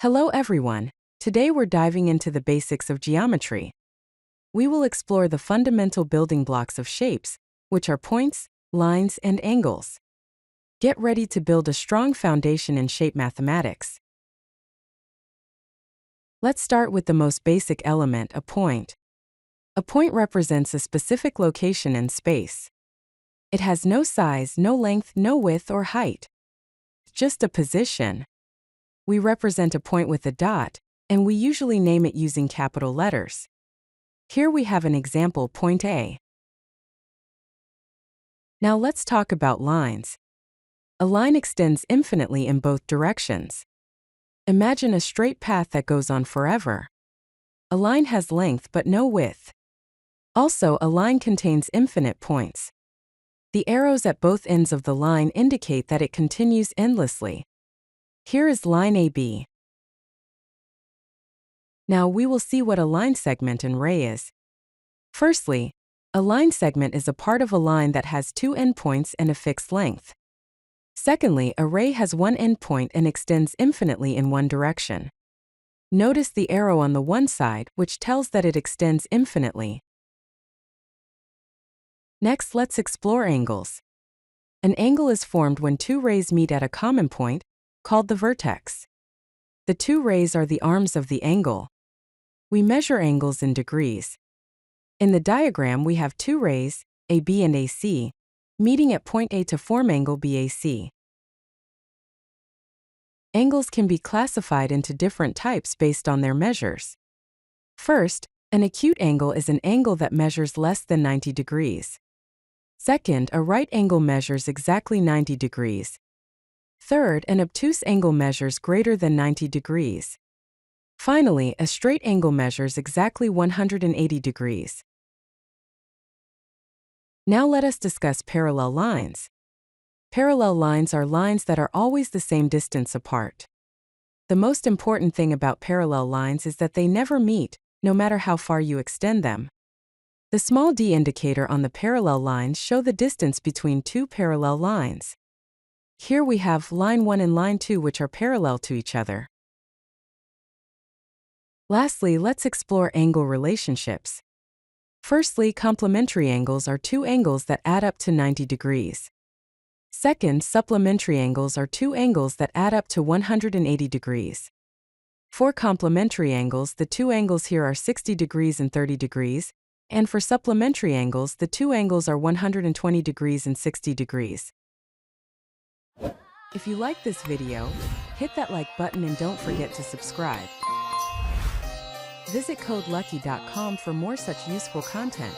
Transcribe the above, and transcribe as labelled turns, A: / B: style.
A: Hello everyone. Today we're diving into the basics of geometry. We will explore the fundamental building blocks of shapes, which are points, lines, and angles. Get ready to build a strong foundation in shape mathematics. Let's start with the most basic element, a point. A point represents a specific location in space. It has no size, no length, no width or height. Just a position. We represent a point with a dot, and we usually name it using capital letters. Here we have an example, point A. Now let's talk about lines. A line extends infinitely in both directions. Imagine a straight path that goes on forever. A line has length but no width. Also, a line contains infinite points. The arrows at both ends of the line indicate that it continues endlessly. Here is line AB. Now we will see what a line segment and ray is. Firstly, a line segment is a part of a line that has two endpoints and a fixed length. Secondly, a ray has one endpoint and extends infinitely in one direction. Notice the arrow on the one side, which tells that it extends infinitely. Next, let's explore angles. An angle is formed when two rays meet at a common point, called the vertex. The two rays are the arms of the angle. We measure angles in degrees. In the diagram, we have two rays, AB and AC, meeting at point A to form angle BAC. Angles can be classified into different types based on their measures. First, an acute angle is an angle that measures less than 90 degrees. Second, a right angle measures exactly 90 degrees. Third, an obtuse angle measures greater than 90 degrees. Finally, a straight angle measures exactly 180 degrees. Now let us discuss parallel lines. Parallel lines are lines that are always the same distance apart. The most important thing about parallel lines is that they never meet, no matter how far you extend them. The small d indicator on the parallel lines show the distance between two parallel lines. Here we have line 1 and line 2, which are parallel to each other. Lastly, let's explore angle relationships. Firstly, complementary angles are two angles that add up to 90 degrees. Second, supplementary angles are two angles that add up to 180 degrees. For complementary angles, the two angles here are 60 degrees and 30 degrees, and for supplementary angles, the two angles are 120 degrees and 60 degrees. If you like this video, hit that like button and don't forget to subscribe. Visit CodeLucky.com for more such useful content.